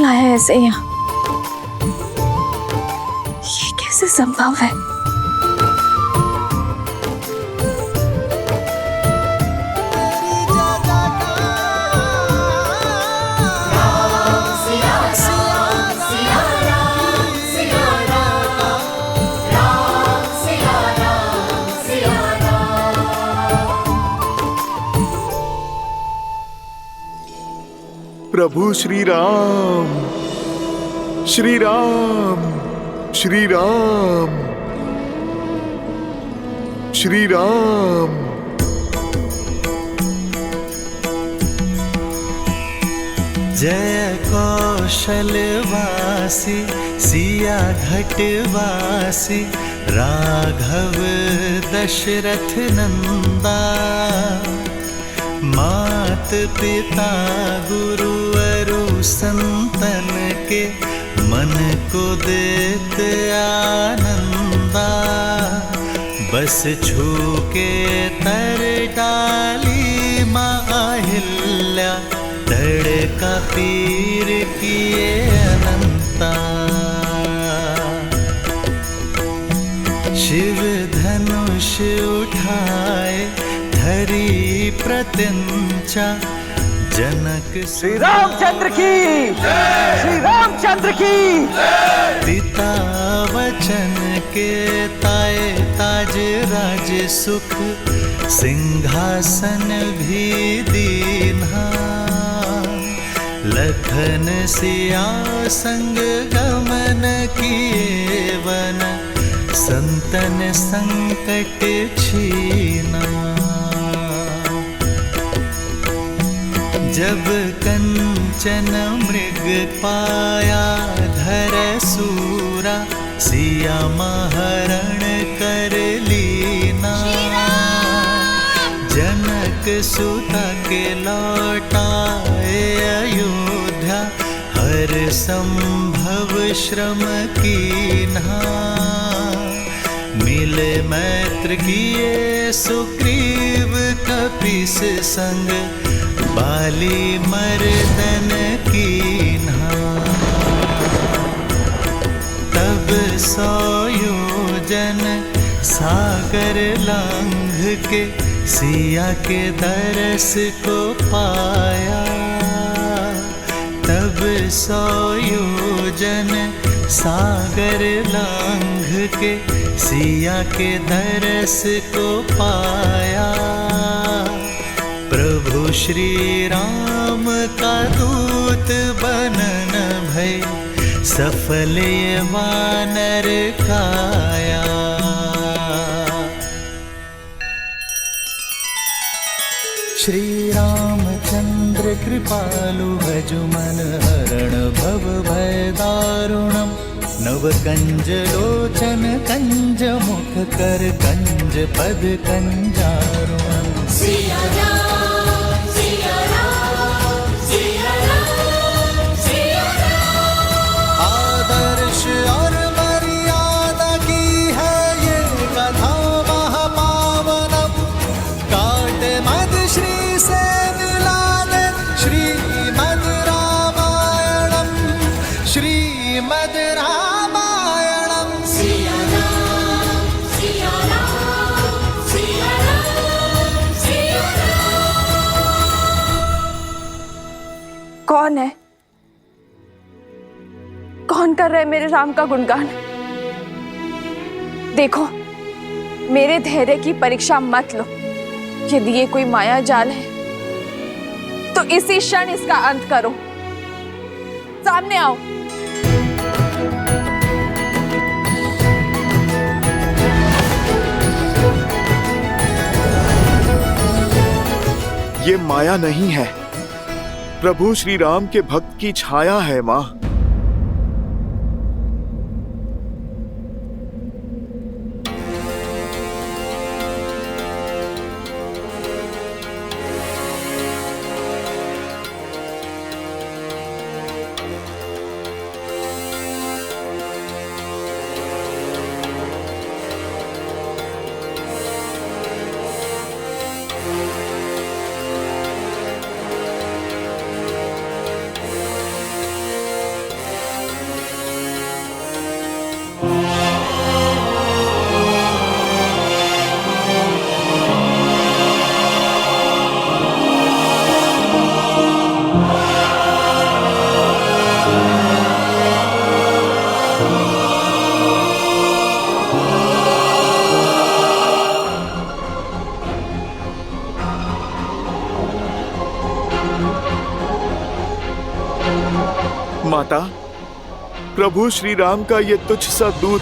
आया ऐसे यहाँ? ये कैसे संभव है? प्रभु श्री राम, श्री राम, श्री राम, श्री राम। जय कौशलवासी सिया घटवासी राघव दशरथ नंदा। मात पिता गुरु अरु संतन के मन को देते आनंदा। बस छू के तर डाली माँ अहिल्या धड़का पीर किए अनंता। शिव धनुष उठाए धरी प्रत्यंचा जनक। श्री रामचंद्र की श्री रामचंद्र की पिता वचन के ताए ताज राज सुख सिंहासन भी दीन्हा। लखन सिया संग गमन किए वन संतन संकट छीना। जब कंचन मृग पाया धर सूरा सिया महरण कर लीना। जनक सुता के लौटाए अयोध्या हर संभव श्रम कीन्हा। मिले मैत्र किए सुग्रीव कपीस संग बाली मर्दन कीन्हा। तब 100 योजन सागर लांघ के सिया के दरस को पाया। तब 100 योजन सागर लांघ के सिया के दरस को पाया। प्रभु श्री राम का दूत बनन भय सफल ये वानर काया। श्री रामचंद्र कृपालु भजु मन हरण भव भय दारुणम। नव कंज लोचन कंज मुख कर कंज पद कंजारुणम। सिया राम सिया राम सिया राम सिया राम। आदर्श और मर्यादा की है ये कथा महापावनम। काट मद श्री से मिला दे श्रीमद् रामायणम। श्रीमद् रामायणम। सिया राम सिया राम सिया राम सिया राम। कौन है? कौन कर रहे मेरे राम का गुणगान? देखो, मेरे धैर्य की परीक्षा मत लो। यदि ये कोई माया जाल है तो इसी क्षण इसका अंत करो। सामने आओ। ये माया नहीं है, प्रभु श्री राम के भक्त की छाया है माँ। माता, प्रभु श्री राम का ये तुच्छ सा दूत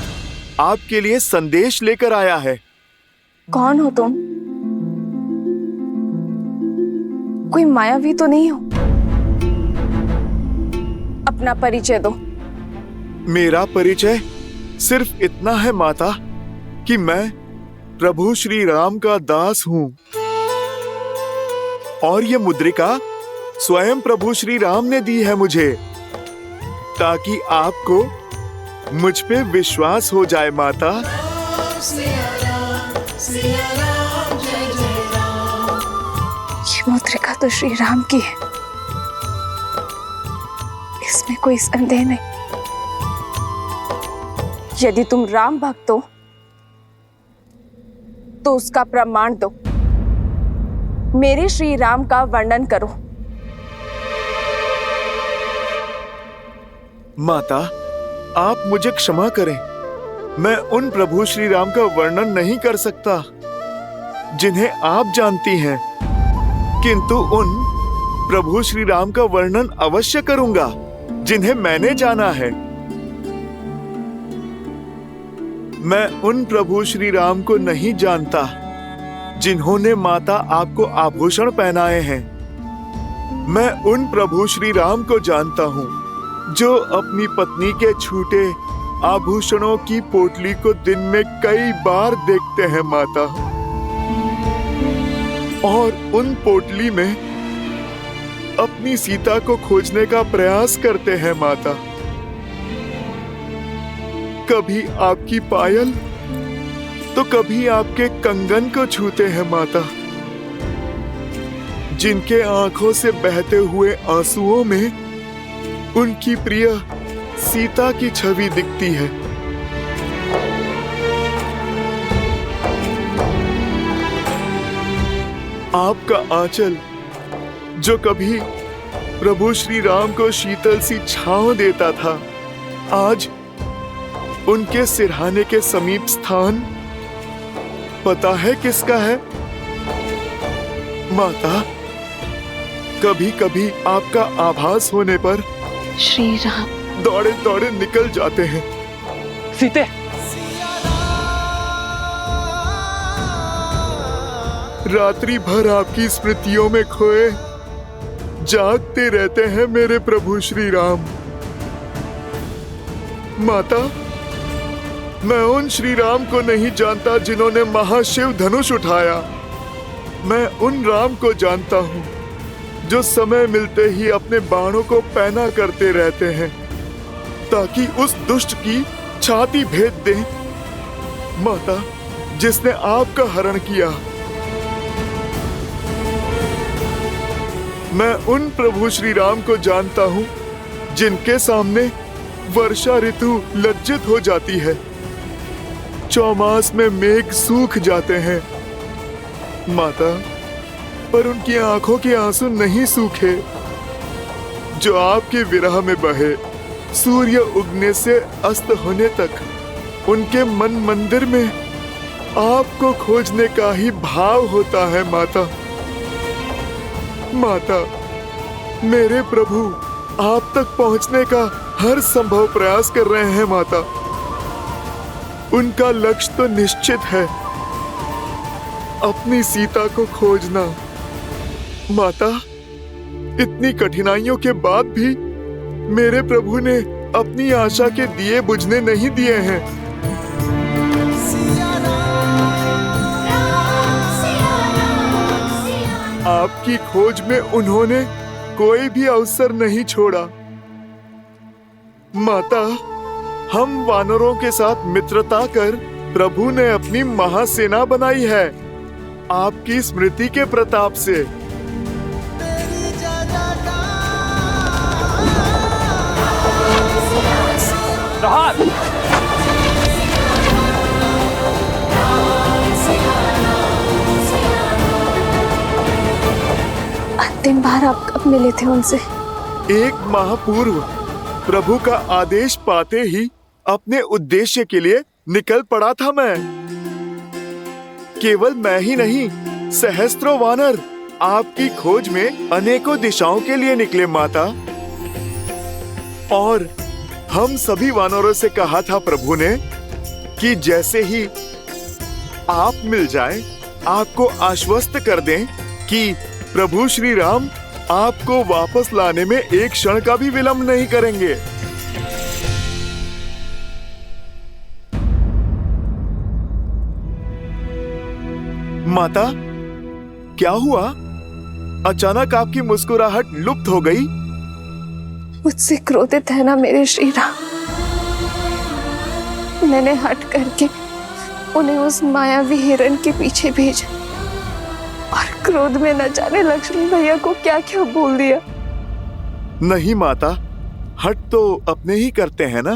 आपके लिए संदेश लेकर आया है। कौन हो तुम? कोई मायावी तो नहीं हो? अपना परिचय दो। मेरा परिचय सिर्फ इतना है माता कि मैं प्रभु श्री राम का दास हूँ और ये मुद्रिका स्वयं प्रभु श्री राम ने दी है मुझे, ताकि आपको मुझ पे विश्वास हो जाए माता। ये मुद्रिका तो श्री राम की है, इसमें कोई संदेह नहीं। यदि तुम राम भक्त हो तो उसका प्रमाण दो। मेरे श्री राम का वर्णन करो। माता, आप मुझे क्षमा करें, मैं उन प्रभु श्री राम का वर्णन नहीं कर सकता जिन्हें आप जानती हैं, किंतु उन प्रभु श्री राम का वर्णन अवश्य करूंगा जिन्हें मैंने जाना है। मैं उन प्रभु श्री राम को नहीं जानता जिन्होंने माता आपको आभूषण पहनाए हैं। मैं उन प्रभु श्री राम को जानता हूँ जो अपनी पत्नी के छूटे आभूषणों की पोटली को दिन में कई बार देखते हैं माता, और उन पोटली में अपनी सीता को खोजने का प्रयास करते हैं माता। कभी आपकी पायल तो कभी आपके कंगन को छूते हैं माता, जिनके आंखों से बहते हुए आंसुओं में उनकी प्रिय सीता की छवि दिखती है। आपका आंचल जो कभी प्रभु श्री राम को शीतल सी छांव देता था, आज उनके सिरहाने के समीप स्थान पता है किसका है माता? कभी कभी आपका आभास होने पर श्री राम दौड़े दौड़े निकल जाते हैं। सीते, रात्रि भर आपकी स्मृतियों में खोए जागते रहते हैं मेरे प्रभु श्री राम। माता, मैं उन श्री राम को नहीं जानता जिन्होंने महाशिव धनुष उठाया। मैं उन राम को जानता हूँ जो समय मिलते ही अपने बाणों को पैना करते रहते हैं ताकि उस दुष्ट की छाती भेद दें। माता, जिसने आपका हरण किया। मैं उन प्रभु श्री राम को जानता हूँ जिनके सामने वर्षा ऋतु लज्जित हो जाती है, चौमास में मेघ सूख जाते हैं माता, पर उनकी आंखों के आंसू नहीं सूखे जो आपके विरह में बहे। सूर्य उगने से अस्त होने तक उनके मन मंदिर में आपको खोजने का ही भाव होता है माता। माता, मेरे प्रभु आप तक पहुंचने का हर संभव प्रयास कर रहे हैं माता। उनका लक्ष्य तो निश्चित है, अपनी सीता को खोजना। माता, इतनी कठिनाइयों के बाद भी मेरे प्रभु ने अपनी आशा के दिए बुझने नहीं दिए हैं। आपकी खोज में उन्होंने कोई भी अवसर नहीं छोड़ा। माता, हम वानरों के साथ मित्रता कर प्रभु ने अपनी महासेना बनाई है आपकी स्मृति के प्रताप से। प्रहार! अंतिम बार आप कब मिले थे उनसे? 1 माह पूर्व प्रभु का आदेश पाते ही अपने उद्देश्य के लिए निकल पड़ा था मैं। केवल मैं ही नहीं, सहस्त्रों वानर आपकी खोज में अनेकों दिशाओं के लिए निकले माता। और हम सभी वानरों से कहा था प्रभु ने कि जैसे ही आप मिल जाए आपको आश्वस्त कर दें कि प्रभु श्री राम आपको वापस लाने में एक क्षण का भी विलंब नहीं करेंगे। माता, क्या हुआ? अचानक आपकी मुस्कुराहट लुप्त हो गई। मुझसे क्रोधित है ना मेरे श्री राम? मैंने हट करके उन्हें उस मायावी हिरण के पीछे भेजा और क्रोध में न जाने लक्ष्मण भैया को क्या क्या बोल दिया। नहीं माता, हट तो अपने ही करते हैं ना।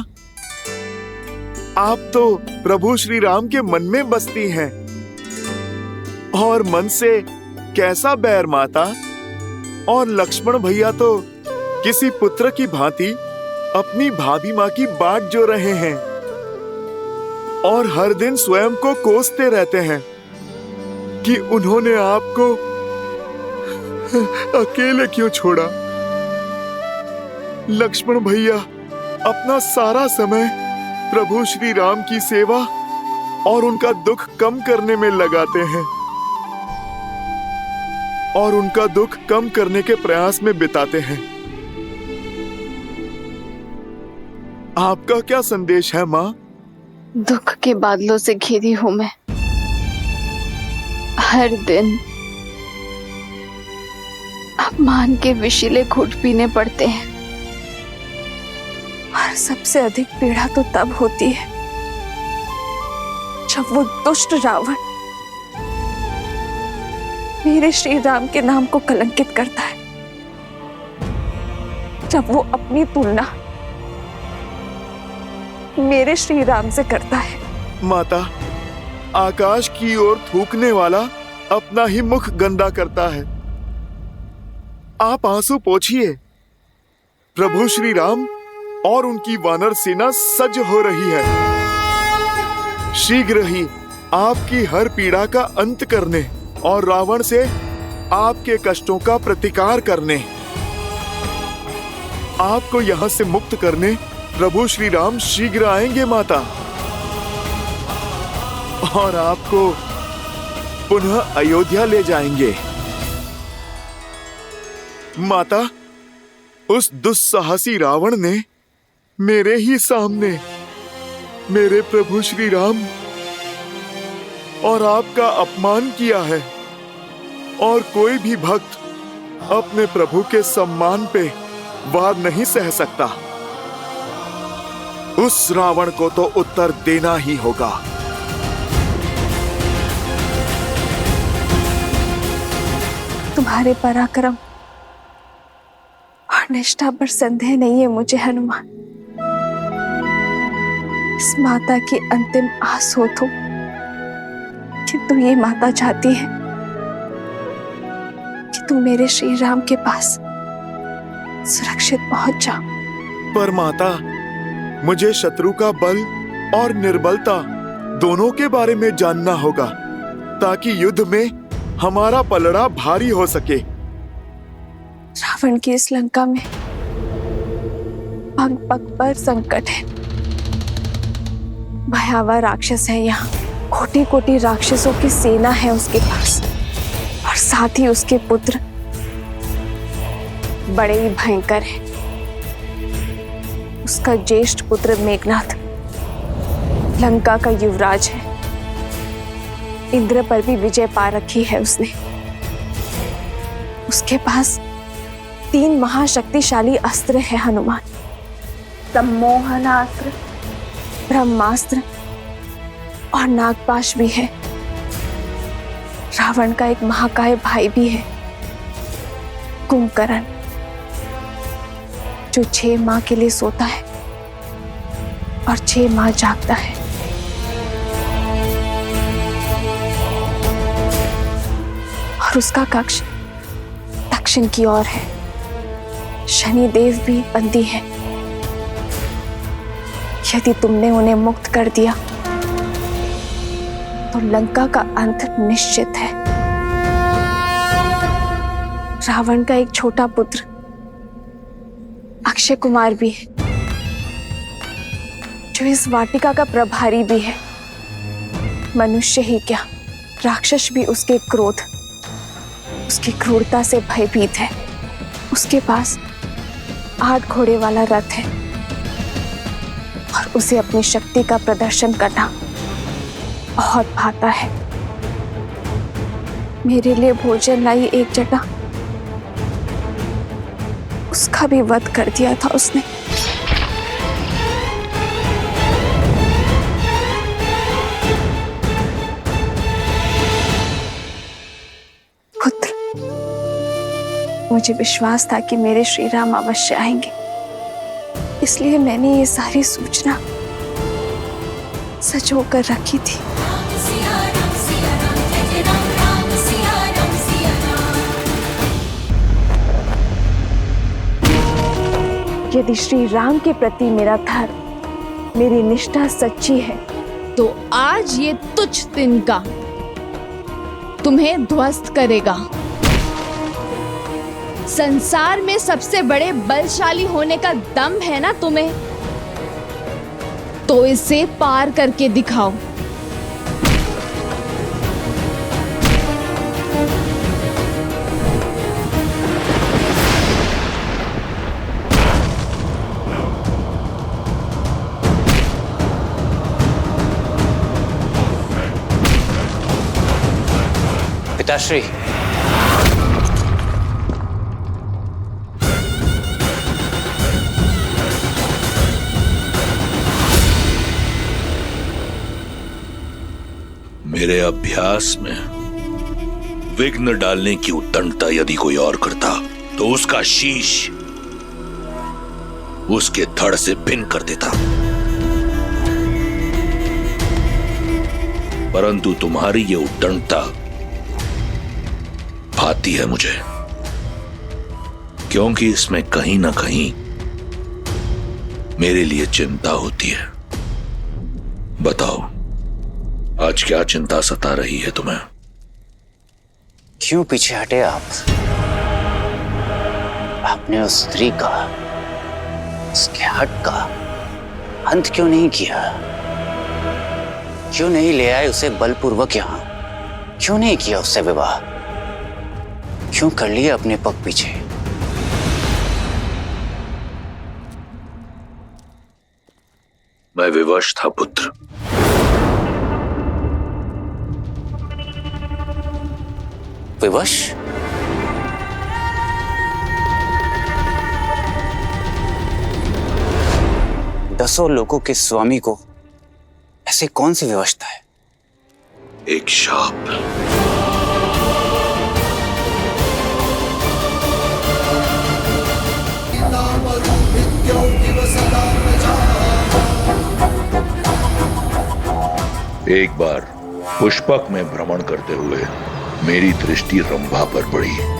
आप तो प्रभु श्री राम के मन में बसती हैं। और मन से कैसा बैर माता? और लक्ष्मण भैया तो किसी पुत्र की भांति अपनी भाभी माँ की बाट जो रहे हैं और हर दिन स्वयं को कोसते रहते हैं कि उन्होंने आपको अकेले क्यों छोड़ा। लक्ष्मण भैया अपना सारा समय प्रभु श्री राम की सेवा और उनका दुख कम करने में लगाते हैं और उनका दुख कम करने के प्रयास में बिताते हैं। आपका क्या संदेश है माँ? दुख के बादलों से घिरी हूं मैं। हर दिन अपमान के विषीले घूंट पीने पड़ते हैं और सबसे अधिक पीड़ा तो तब होती है जब वो दुष्ट रावण मेरे श्री राम के नाम को कलंकित करता है, जब वो अपनी तुलना मेरे श्री राम से करता है। माता, आकाश की ओर थूकने वाला अपना ही मुख गंदा करता है। आप आंसू पोंछिए। प्रभु श्री राम और उनकी वानर सेना सज्ज हो रही है। शीघ्र ही आपकी हर पीड़ा का अंत करने और रावण से आपके कष्टों का प्रतिकार करने, आपको यहां से मुक्त करने प्रभु श्री राम शीघ्र आएंगे माता, और आपको पुनः अयोध्या ले जाएंगे। माता, उस दुस्साहसी रावण ने मेरे ही सामने मेरे प्रभु श्री राम और आपका अपमान किया है, और कोई भी भक्त अपने प्रभु के सम्मान पे वार नहीं सह सकता। उस रावण को तो उत्तर देना ही होगा। तुम्हारे पराक्रम और निष्ठा पर संदेह नहीं है मुझे हनुमान। इस माता की अंतिम आस हो तो, किंतु ये माता चाहती है कि तुम मेरे श्री राम के पास सुरक्षित पहुंच जाओ। पर माता, मुझे शत्रु का बल और निर्बलता दोनों के बारे में जानना होगा, ताकि युद्ध में हमारा पलड़ा भारी हो सके। रावण की इस लंका में पग पग पर संकट है। भयावह राक्षस है यहाँ, कोटि कोटि राक्षसों की सेना है उसके पास, और साथ ही उसके पुत्र बड़े ही भयंकर हैं। उसका ज्येष्ठ पुत्र मेघनाथ लंका का युवराज है। इंद्र पर भी विजय पा रखी है उसने। उसके पास 3 महाशक्तिशाली अस्त्र है हनुमान। सम्मोहनास्त्र, ब्रह्मास्त्र और नागपाश भी है। रावण का एक महाकाय भाई भी है, कुंभकर्ण, जो 6 माह के लिए सोता है और 6 माह जागता है। और उसका कक्ष दक्षिण की ओर है। शनि देव भी बंदी है। यदि तुमने उन्हें मुक्त कर दिया तो लंका का अंत निश्चित है। रावण का एक छोटा पुत्र अक्षय कुमार भी है, जो इस वाटिका का प्रभारी भी है। मनुष्य ही क्या, राक्षस भी उसके क्रोध, उसकी क्रूरता से भयभीत है। उसके पास 8 घोड़े वाला रथ है और उसे अपनी शक्ति का प्रदर्शन करना बहुत भाता है। मेरे लिए भोजन लाई एक जटा, उसका भी वध कर दिया था उसने। पुत्र, मुझे विश्वास था कि मेरे श्री राम अवश्य आएंगे, इसलिए मैंने ये सारी सूचना सच होकर रखी थी। सिया राम जय जय राम राम सिया राम यदि श्री राम के प्रति मेरा धर्म, मेरी निष्ठा सच्ची है, तो आज ये तुच्छ तिनका तुम्हें ध्वस्त करेगा। संसार में सबसे बड़े बलशाली होने का दम है ना तुम्हें, तो इसे पार करके दिखाओ। पिताश्री, मेरे अभ्यास में विघ्न डालने की उत्तंडता यदि कोई और करता तो उसका शीश उसके धड़ से भिन्न कर देता, परंतु तुम्हारी ये उत्तंडता भाती है मुझे, क्योंकि इसमें कहीं ना कहीं मेरे लिए चिंता होती है। बताओ, आज क्या चिंता सता रही है तुम्हें? क्यों पीछे हटे आप? आपने उस स्त्री का, उसके हट का अंत क्यों नहीं किया? क्यों नहीं ले आए उसे बलपूर्वक यहां? क्यों नहीं किया उससे विवाह? क्यों कर लिया अपने पग पीछे? मैं विवश था पुत्र। विवश? दसों लोगों के स्वामी को ऐसे कौन सी विवशता है? एक शाप। एक बार पुष्पक में भ्रमण करते हुए मेरी दृष्टि रंभा पर पड़ी।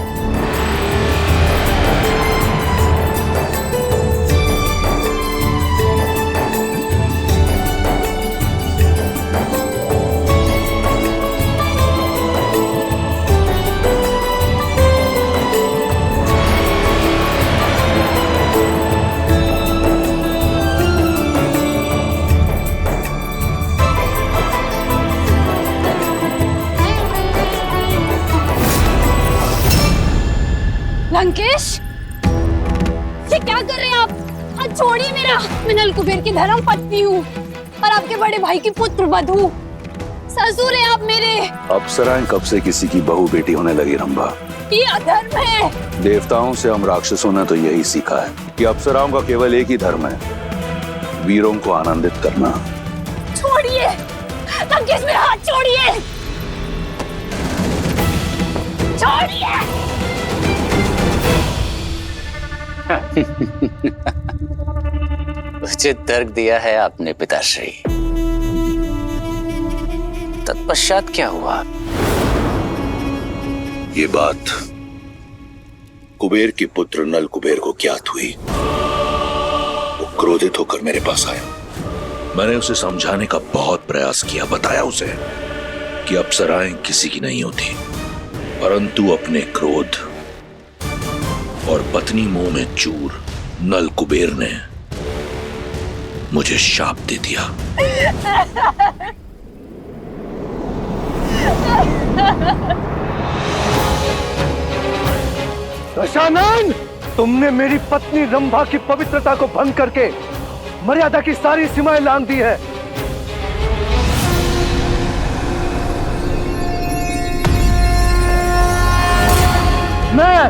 लंकेश, ये क्या कर रहे हैं आप? हाथ छोड़िए मेरा। मैं नल कुबेर की धर्म पत्नी हूँ और आपके बड़े भाई की पुत्र वधू। ससुर है आप मेरे। अप्सराएं कब से किसी की बहू बेटी होने लगी रंभा? ये अधर्म है। देवताओं से हम राक्षसों ने तो यही सीखा है कि अप्सराओं का केवल एक ही धर्म है, वीरों को आनंदित करना। छोड़िए लंकेश, मेरा हाथ छोड़िए। छोड़िए। उचित तर्क दिया है आपने पिताश्री। तत्पश्चात क्या हुआ? ये बात कुबेर के पुत्र नल कुबेर को ज्ञात हुई। वो क्रोधित होकर मेरे पास आया। मैंने उसे समझाने का बहुत प्रयास किया, बताया उसे कि अप्सराएं किसी की नहीं होती, परंतु अपने क्रोध और पत्नी मुंह में चूर नल कुबेर ने मुझे शाप दे दिया। दशानन, तुमने मेरी पत्नी रंभा की पवित्रता को भंग करके मर्यादा की सारी सीमाएं लांघ दी है। मैं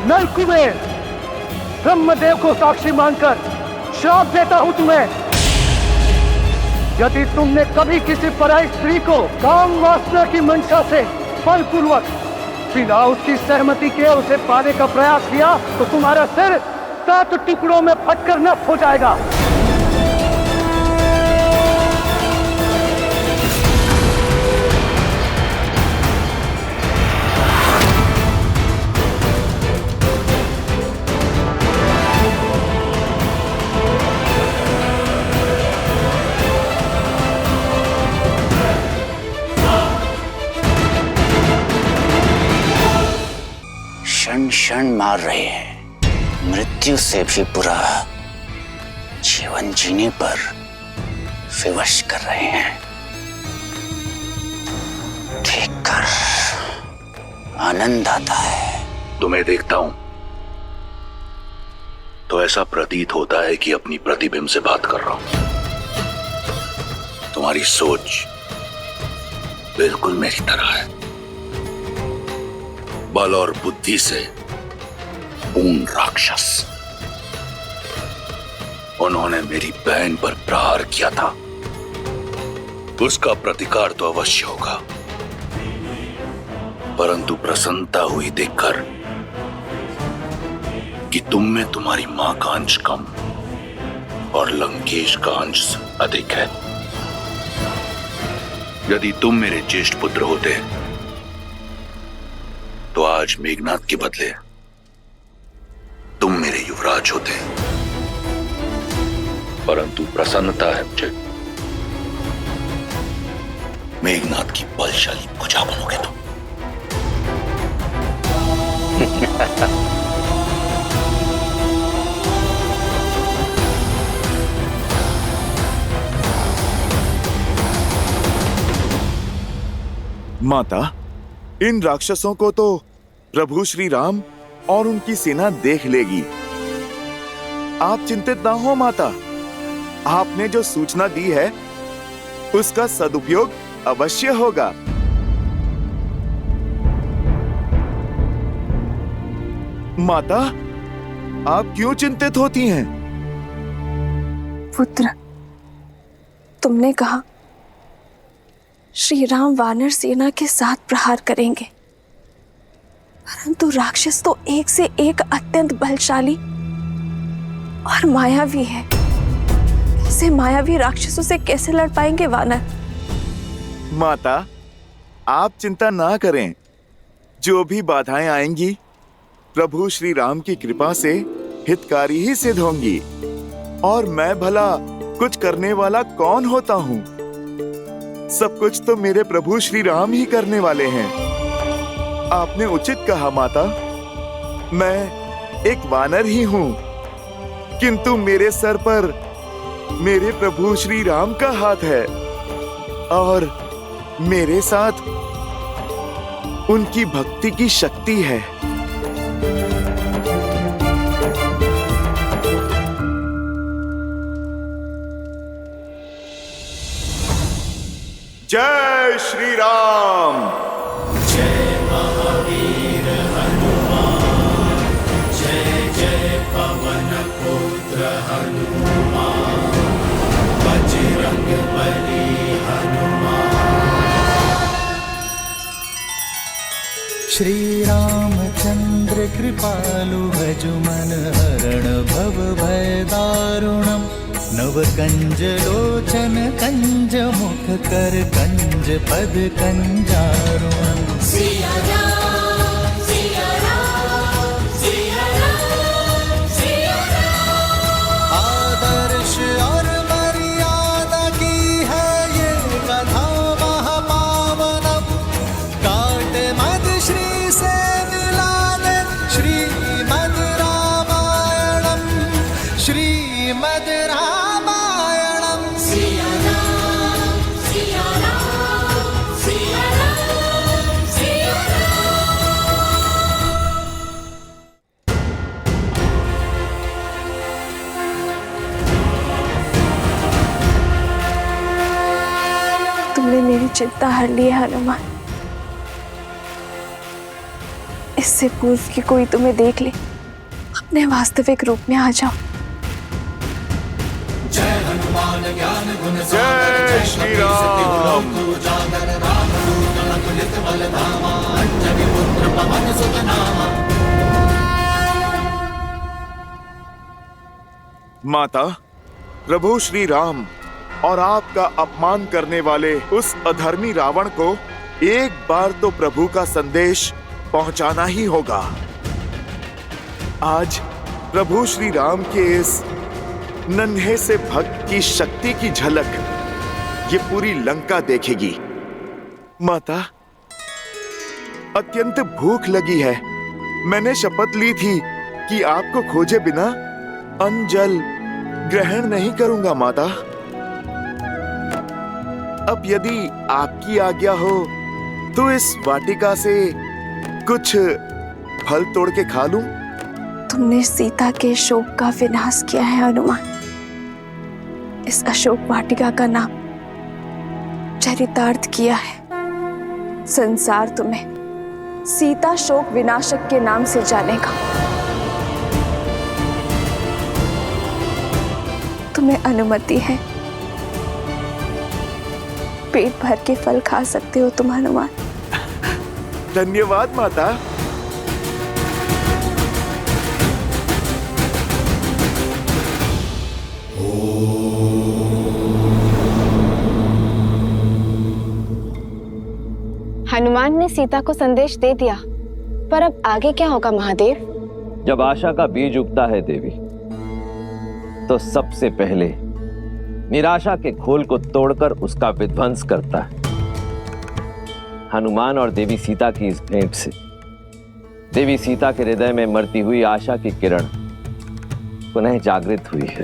नल कुबेर ब्रह्मदेव को साक्षी मानकर श्राप देता हूं तुम्हें। यदि तुमने कभी किसी पराई स्त्री को काम वासना की मंशा से बलपूर्वक बिना उसकी सहमति के उसे पाने का प्रयास किया तो तुम्हारा सिर 7 टुकड़ों में फटकर नष्ट हो जाएगा। क्षण क्षण मार रहे हैं, मृत्यु से भी बुरा जीवन जीने पर विवश कर रहे हैं। देखकर आनंद आता है। तुम्हें देखता हूं तो ऐसा प्रतीत होता है कि अपनी प्रतिबिंब से बात कर रहा हूं। तुम्हारी सोच बिल्कुल मेरी तरह है, बल और बुद्धि से पूर्ण राक्षस। उन्होंने मेरी बहन पर प्रहार किया था, उसका प्रतिकार तो अवश्य होगा, परंतु प्रसन्नता हुई देखकर कि तुम में तुम्हारी मां का अंश कम और लंकेश का अंश अधिक है। यदि तुम मेरे ज्येष्ठ पुत्र होते तो आज मेघनाथ के बदले तुम मेरे युवराज होते, परंतु प्रसन्नता है मुझे मेघनाथ की बलशाली भुजा बनोगे तुम। माता, इन राक्षसों को तो प्रभु श्री राम और उनकी सेना देख लेगी। आप चिंतित ना हो माता, आपने जो सूचना दी है उसका सदुपयोग अवश्य होगा। माता, आप क्यों चिंतित होती हैं? पुत्र, तुमने कहा श्री राम वानर सेना के साथ प्रहार करेंगे, परंतु राक्षस तो एक से एक अत्यंत बलशाली और मायावी है। ऐसे मायावी राक्षसों से कैसे लड़ पाएंगे वानर? माता, आप चिंता ना करें, जो भी बाधाएं आएंगी प्रभु श्री राम की कृपा से हितकारी ही सिद्ध होंगी। और मैं भला कुछ करने वाला कौन होता हूँ? सब कुछ तो मेरे प्रभु श्री राम ही करने वाले हैं। आपने उचित कहा माता, मैं एक वानर ही हूँ, किंतु मेरे सर पर मेरे प्रभु श्री राम का हाथ है और मेरे साथ उनकी भक्ति की शक्ति है। जय श्री राम। जय महावीर हनुमान, जय जय पवन पुत्र हनुमान, बजरंग बली हनुमान। श्री रामचंद्र कृपालु भजुमन हरण भव भय दारुणम, नव कंज लोचन कंज मुख कर कंज पद कंजारुणम। सिया राम सिया राम सिया राम सिया राम। आदर्श और मर्यादा की है ये कथा महापावनम, काटे मद श्री से मिला दे श्रीमद् रामायणम। चिंता हर ली है हनुमान। इससे पूर्व कि कोई तुम्हें देख ले, अपने वास्तविक रूप में आ जाओ। जय श्री राम। माता, प्रभु श्री राम और आपका अपमान करने वाले उस अधर्मी रावण को एक बार तो प्रभु का संदेश पहुंचाना ही होगा। आज प्रभु श्री राम के इस नन्हे से भक्त की शक्ति की झलक ये पूरी लंका देखेगी। माता, अत्यंत भूख लगी है। मैंने शपथ ली थी कि आपको खोजे बिना अन्न जल ग्रहण नहीं करूंगा माता। अब यदि आपकी आज्ञा हो तो इस वाटिका से कुछ फल तोड़ के खा लूं। तुमने सीता के शोक का विनाश किया है हनुमान। इस अशोक वाटिका का नाम चरितार्थ किया है। संसार तुम्हें सीता शोक विनाशक के नाम से जानेगा। तुम्हें अनुमति है, पेट भर के फल खा सकते हो तुम हनुमान। धन्यवाद माता। हनुमान ने सीता को संदेश दे दिया, पर अब आगे क्या होगा महादेव? जब आशा का बीज उगता है देवी, तो सबसे पहले निराशा के खोल को तोड़कर उसका विध्वंस करता है। हनुमान और देवी सीता की इस भेंट से देवी सीता के हृदय में मरती हुई आशा की किरण पुनः जागृत हुई है,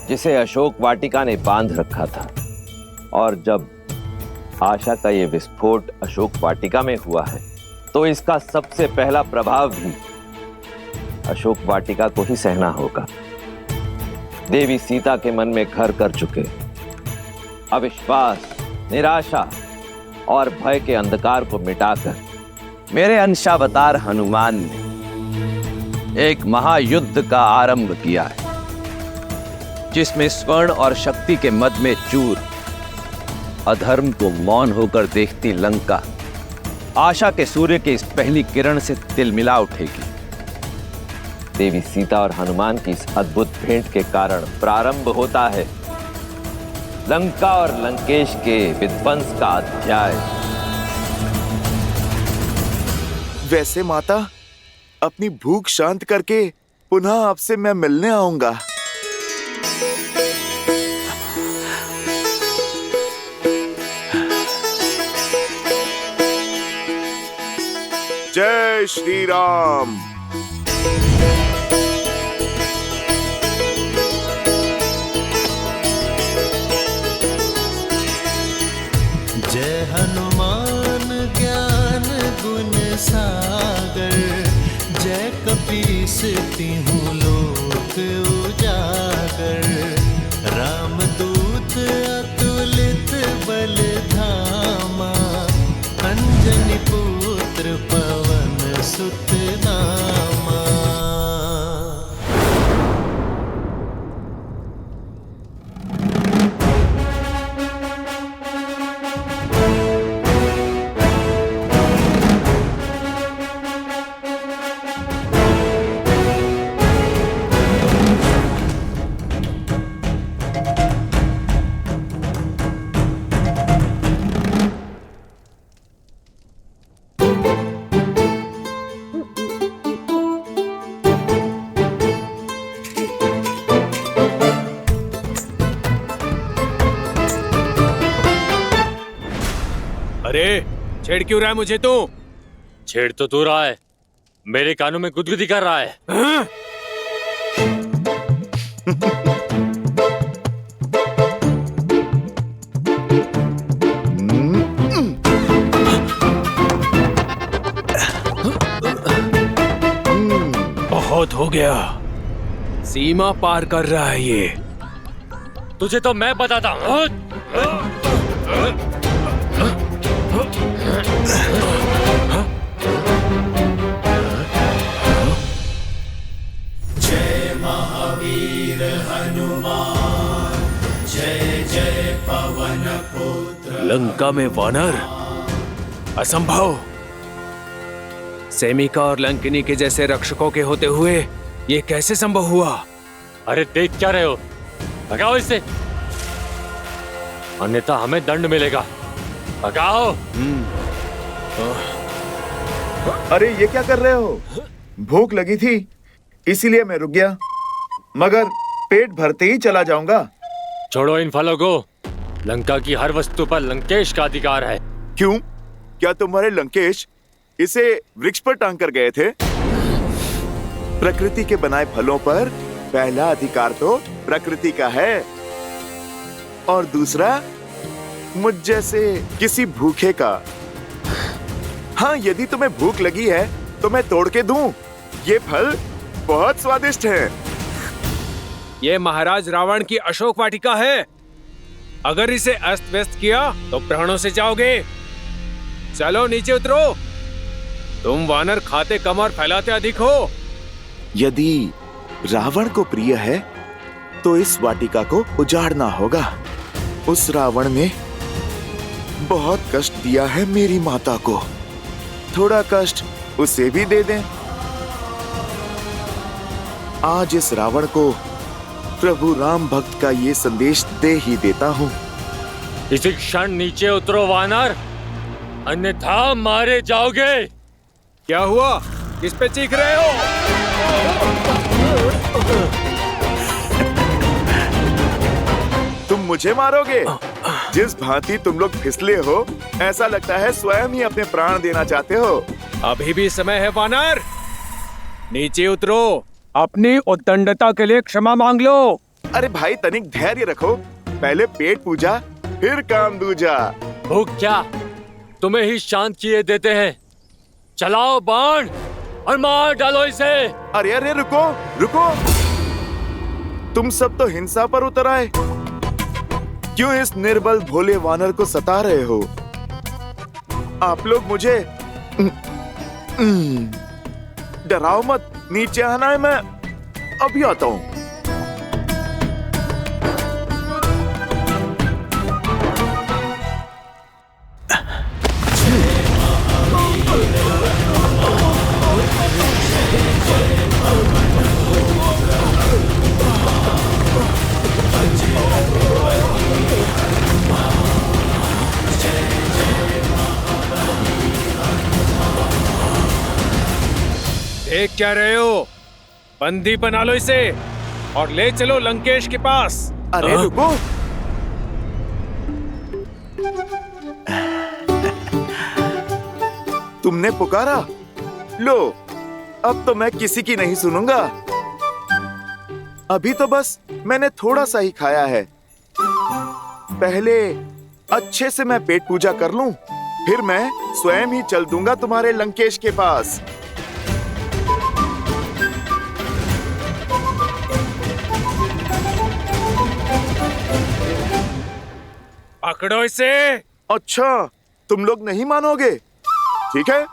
जिसे अशोक वाटिका ने बांध रखा था। और जब आशा का ये विस्फोट अशोक वाटिका में हुआ है, तो इसका सबसे पहला प्रभाव भी अशोक वाटिका को ही सहना होगा। देवी सीता के मन में घर कर चुके अविश्वास, निराशा और भय के अंधकार को मिटाकर मेरे अंशावतार हनुमान ने एक महायुद्ध का आरंभ किया है, जिसमें स्वर्ण और शक्ति के मद में चूर अधर्म को मौन होकर देखती लंका आशा के सूर्य की इस पहली किरण से तिलमिला उठेगी। देवी सीता और हनुमान की इस अद्भुत भेंट के कारण प्रारंभ होता है लंका और लंकेश के विध्वंस का अध्याय। वैसे माता, अपनी भूख शांत करके पुनः आपसे मैं मिलने आऊंगा। जय श्री राम। जय हनुमान ज्ञान गुण सागर, जय कपीस तिहुँ लोक उजागर। रामदूत अतुलित बल धामा, अंजनी पुत्र पवन सुत नामा। अरे छेड़ क्यों रहा है मुझे तू? छेड़ तो तू रहा है, मेरे कानों में गुदगुदी कर रहा है। बहुत हो गया, सीमा पार कर रहा है ये। तुझे तो मैं बताता हूँ। लंका में वानर? असंभव। सेमिका और लंकिनी के जैसे रक्षकों के होते हुए ये कैसे संभव हुआ? अरे देख क्या रहे हो, भगाओ इससे, अन्यथा हमें दंड मिलेगा। भगाओ। अरे ये क्या कर रहे हो? भूख लगी थी इसीलिए मैं रुक गया, मगर पेट भरते ही चला जाऊंगा। छोड़ो इन फलों को, लंका की हर वस्तु पर लंकेश का अधिकार है। क्यों? क्या तुम्हारे लंकेश इसे वृक्ष पर टांग कर गए थे? प्रकृति के बनाए फलों पर पहला अधिकार तो प्रकृति का है, और दूसरा मुझ जैसे किसी भूखे का। हाँ, यदि तुम्हें भूख लगी है तो मैं तोड़ के दूं। ये फल बहुत स्वादिष्ट है। ये महाराज रावण की अशोक वाटिका है। अगर इसे अस्त व्यस्त किया तो प्राणों से जाओगे। चलो नीचे उतरो। तुम वानर खाते कम और फैलाते अधिक हो। यदि रावण को प्रिय है तो इस वाटिका को उजाड़ना होगा। उस रावण ने बहुत कष्ट दिया है मेरी माता को, थोड़ा कष्ट उसे भी दे दें। आज इस रावण को प्रभु राम भक्त का ये संदेश दे ही देता हूँ। इसी क्षण नीचे उतरो वानर, अन्यथा मारे जाओगे। क्या हुआ? किस पे चीख रहे हो? तुम मुझे मारोगे? जिस भांति तुम लोग फिसले हो, ऐसा लगता है स्वयं ही अपने प्राण देना चाहते हो। अभी भी समय है वानर, नीचे उतरो। अपनी उद्दंडता के लिए क्षमा मांग लो। अरे भाई तनिक धैर्य रखो, पहले पेट पूजा फिर काम दूजा। भूख क्या तुम्हें ही शांत किए देते हैं। चलाओ बाण और मार डालो इसे। अरे अरे रुको रुको, तुम सब तो हिंसा पर उतर आए। क्यों इस निर्बल भोले वानर को सता रहे हो? आप लोग मुझे डराओ मत, नीचे आना है, मैं अभी आता हूं। देख क्या रहे हो? बंदी बना लो इसे और ले चलो लंकेश के पास। अरे रुको, तुमने पुकारा, लो अब तो मैं किसी की नहीं सुनूंगा। अभी तो बस मैंने थोड़ा सा ही खाया है। पहले अच्छे से मैं पेट पूजा कर लूं, फिर मैं स्वयं ही चल दूंगा तुम्हारे लंकेश के पास। पकड़ो इसे। अच्छा, तुम लोग नहीं मानोगे? ठीक है,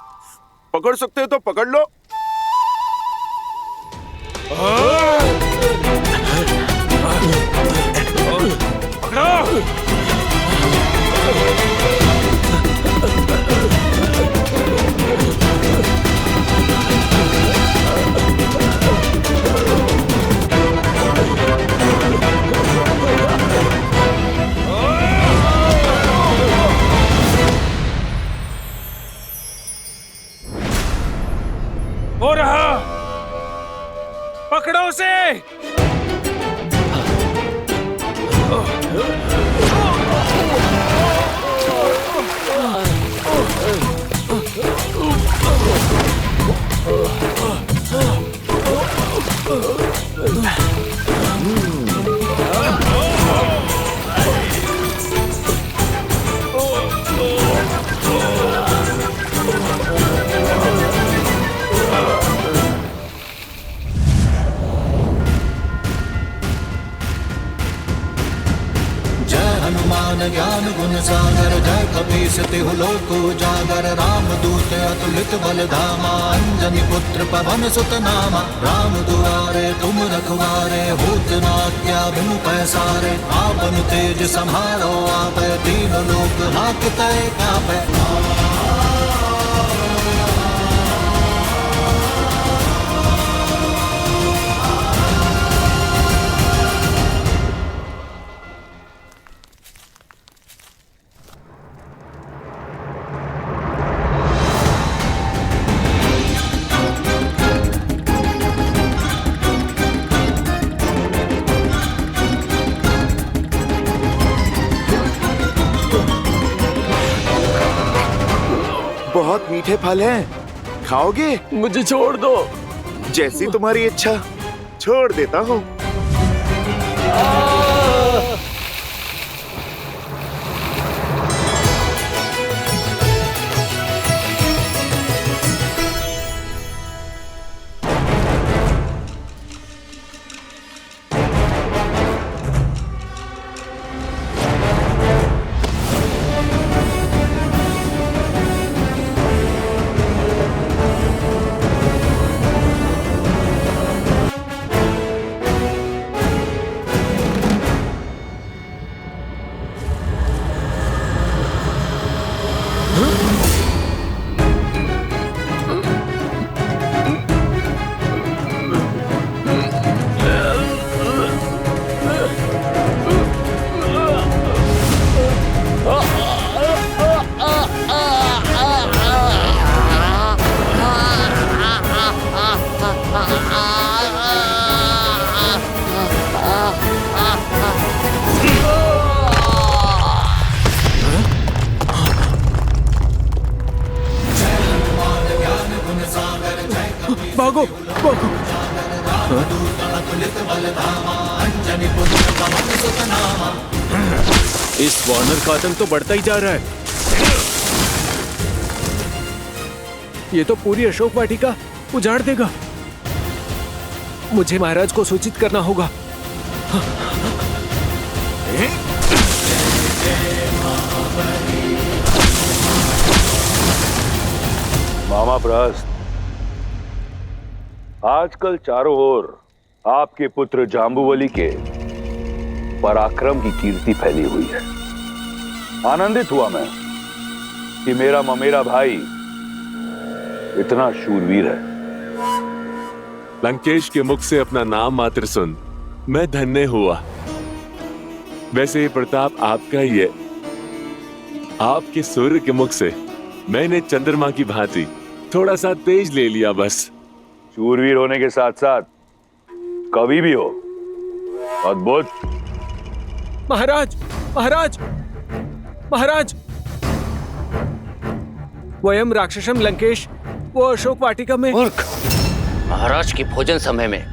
पकड़ सकते हो तो पकड़ लो। पकड़ो। हो रहा, पकड़ो उसे। ज्ञान गुण सागर जय कपीस तिहु लोक उजागर रामदूत अतुलित बल धामा अंजनी पुत्र पवन सुत नामा राम दुआरे तुम रखवारे होत न अत्याभिमु पैसारे आपन तेज सम्हारो आपै तीन लोक हाकते कापै बहुत मीठे फल हैं, खाओगे? मुझे छोड़ दो। जैसी तुम्हारी इच्छा, छोड़ देता हूँ। भागो भागो। इस वानर का आतंक तो बढ़ता ही जा रहा है। ये तो पूरी अशोक वाटिका उजाड़ देगा। मुझे महाराज को सूचित करना होगा। मामा प्रहस्त, आजकल चारों ओर आपके पुत्र जाम्बुवली के पराक्रम की कीर्ति फैली हुई है। आनंदित हुआ मैं कि मेरा ममेरा भाई इतना शूरवीर है। लंकेश के मुख से अपना नाम मात्र सुन मैं धन्य हुआ। वैसे ये प्रताप आपका ही है। आपके सूर्य के मुख से मैंने चंद्रमा की भांति थोड़ा सा तेज ले लिया बस। शूरवीर होने के साथ साथ कवि भी हो। अद्भुत। महाराज महाराज महाराज, वयम राक्षसम लंकेश वो अशोक वाटिका में। मूर्ख! महाराज की भोजन समय में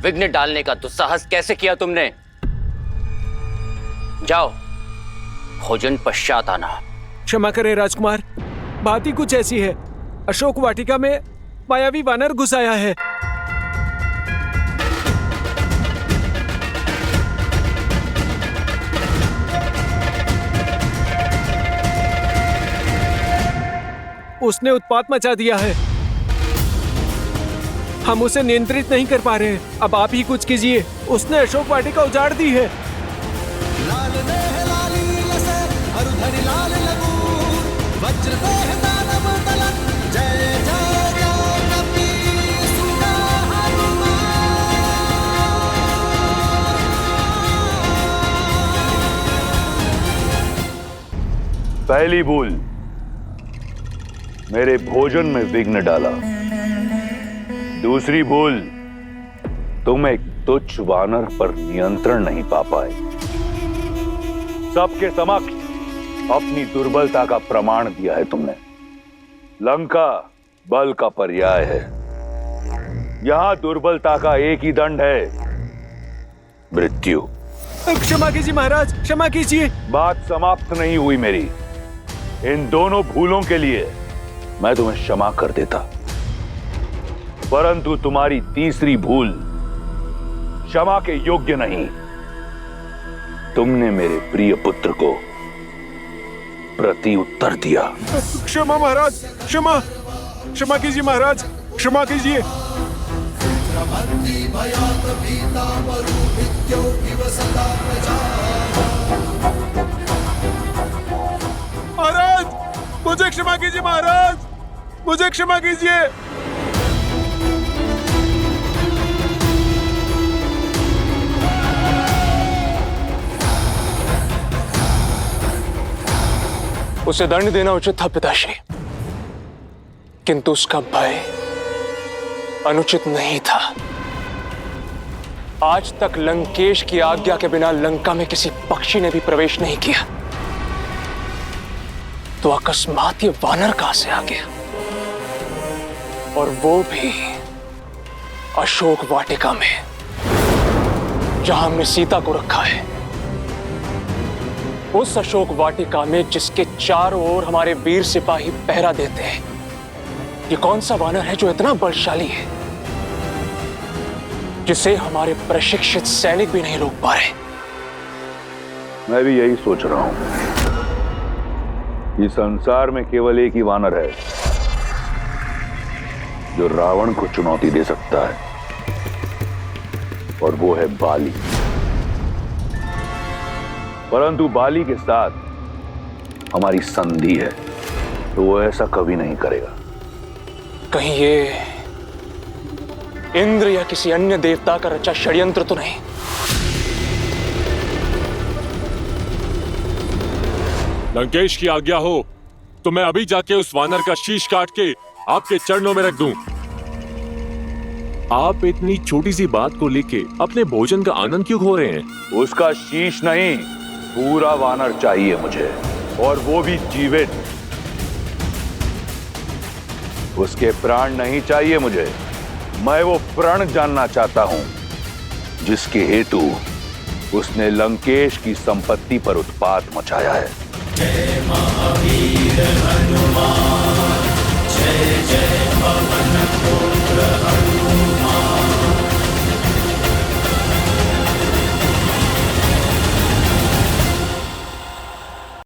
विघ्न डालने का दुस्साहस कैसे किया तुमने? जाओ, भोजन पश्चात आना। क्षमा करें राजकुमार, बात ही कुछ ऐसी है। अशोक वाटिका में मायावी वानर घुस आया है। उसने उत्पात मचा दिया है। हम उसे नियंत्रित नहीं कर पा रहे। अब आप ही कुछ कीजिए। उसने अशोक वाटिका उजाड़ दी है। पहली भूल, मेरे भोजन में विघ्न डाला। दूसरी भूल, तुम एक तुच्छ वानर पर नियंत्रण नहीं पा पाए। सबके समक्ष अपनी दुर्बलता का प्रमाण दिया है तुमने। लंका बल का पर्याय है। यहां दुर्बलता का एक ही दंड है, मृत्यु। क्षमा कीजिए महाराज, क्षमा कीजिए। बात समाप्त नहीं हुई मेरी। इन दोनों भूलों के लिए मैं तुम्हें क्षमा कर देता, परंतु तुम्हारी तीसरी भूल क्षमा के योग्य नहीं। तुमने मेरे प्रिय पुत्र को प्रति उत्तर दिया। क्षमा महाराज, क्षमा क्षमा कीजिए महाराज, क्षमा कीजिए। महाराज मुझे क्षमा कीजिए, महाराज मुझे क्षमा कीजिए। उसे दंड देना उचित था पिताश्री, किंतु उसका भय अनुचित नहीं था। आज तक लंकेश की आज्ञा के बिना लंका में किसी पक्षी ने भी प्रवेश नहीं किया, तो अकस्मात ये वानर कहां से आ गया, और वो भी अशोक वाटिका में, जहां हमने सीता को रखा है। उस अशोक वाटिका में जिसके चारों ओर हमारे वीर सिपाही पहरा देते हैं। ये कौन सा वानर है जो इतना बलशाली है, जिसे हमारे प्रशिक्षित सैनिक भी नहीं रोक पा रहे? मैं भी यही सोच रहा हूं। इस संसार में केवल एक ही वानर है जो रावण को चुनौती दे सकता है, और वो है बाली। परंतु बाली के साथ हमारी संधि है, तो वो ऐसा कभी नहीं करेगा। कहीं ये इंद्र या किसी अन्य देवता का रचा षड्यंत्र तो नहीं? लंकेश की आज्ञा हो तो मैं अभी जाके उस वानर का शीश काट के आपके चरणों में रख दूं। आप इतनी छोटी सी बात को लेके अपने भोजन का आनंद क्यों खो रहे हैं? उसका शीश नहीं, पूरा वानर चाहिए मुझे, और वो भी जीवित। उसके प्राण नहीं चाहिए मुझे, मैं वो प्रण जानना चाहता हूं जिसके हेतु उसने लंकेश की संपत्ति पर उत्पात मचाया है। जय महावीर हनुमान।